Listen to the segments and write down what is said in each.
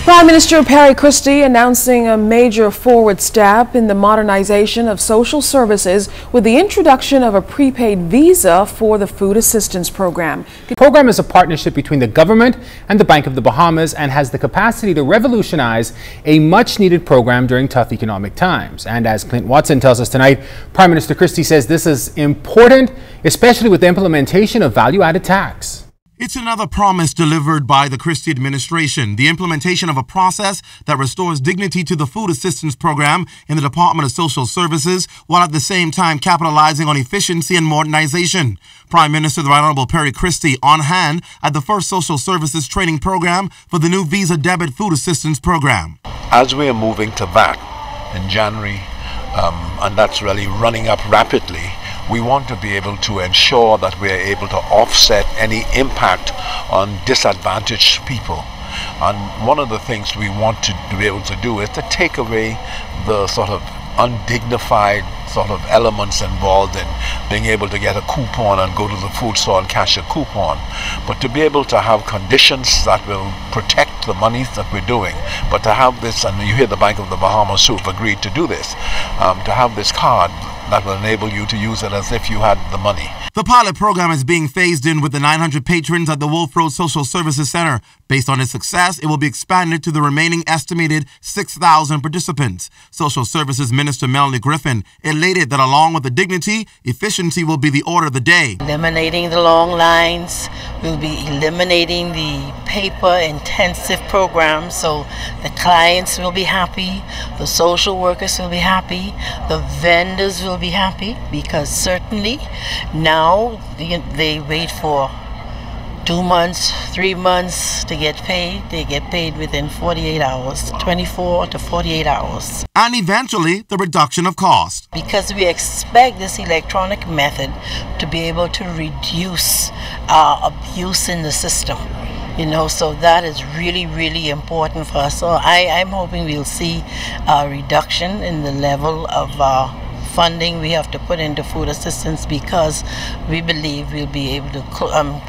Prime Minister Christie announcing a major forward step in the modernization of social services with the introduction of a prepaid visa for the food assistance program. The program is a partnership between the government and the Bank of the Bahamas and has the capacity to revolutionize a much-needed program during tough economic times. And as Clint tells us tonight, Prime Minister Christie says this is important, especially with the implementation of value-added tax. It's another promise delivered by the Christie administration, the implementation of a process that restores dignity to the food assistance program in the Department of Social Services, while at the same time capitalizing on efficiency and modernization. Prime Minister the Right Honorable Christie on hand at the first social services training program for the new Visa Debit food assistance program. As we are moving to that in January, and that's really running up rapidly, we want to be able to ensure that we are able to offset any impact on disadvantaged people. And one of the things we want to be able to do is to take away the sort of undignified sort of elements involved in being able to get a coupon and go to the food store and cash a coupon, but to be able to have conditions that will protect the monies that we're doing, but to have this, and you hear the Bank of the Bahamas who have agreed to do this, to have this card that will enable you to use it as if you had the money. The pilot program is being phased in with the 900 patrons at the Wolf Road Social Services Center. Based on its success, it will be expanded to the remaining estimated 6,000 participants. Social Services Minister Melanie Griffin elated that along with the dignity, efficiency will be the order of the day. Eliminating the long lines, we'll be eliminating the paper-intensive programs, so the clients will be happy, the social workers will be happy, the vendors will be happy, because certainly now they wait for 2 months, 3 months to get paid. They get paid within 48 hours, 24 to 48 hours. And eventually, the reduction of cost. Because we expect this electronic method to be able to reduce abuse in the system. So that is really, really important for us. So I'm hoping we'll see a reduction in the level of funding we have to put into food assistance, because we believe we'll be able to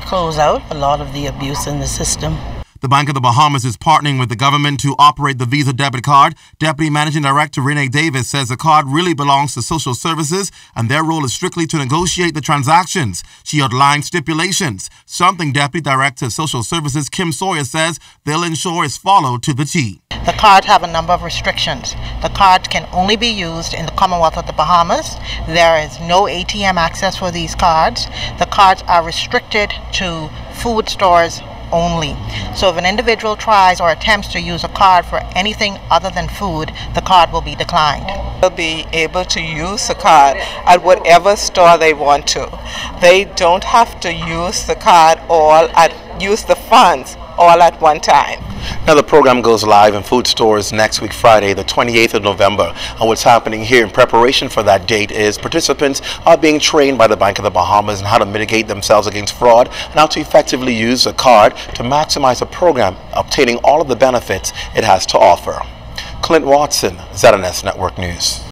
close out a lot of the abuse in the system. The Bank of the Bahamas is partnering with the government to operate the Visa Debit card. Deputy Managing Director Renee Davis says the card really belongs to social services and their role is strictly to negotiate the transactions. She outlined stipulations, something Deputy Director of Social Services Kim Sawyer says they'll ensure is followed to the T. The cards have a number of restrictions. The cards can only be used in the Commonwealth of the Bahamas. There is no ATM access for these cards. The cards are restricted to food stores only. So if an individual tries or attempts to use a card for anything other than food, the card will be declined. They'll be able to use the card at whatever store they want to. They don't have to use the card use the funds all at one time. Now the program goes live in food stores next week, Friday, the 28th of November. And what's happening here in preparation for that date is participants are being trained by the Bank of the Bahamas on how to mitigate themselves against fraud and how to effectively use a card to maximize the program, obtaining all of the benefits it has to offer. Clint Watson, ZNS Network News.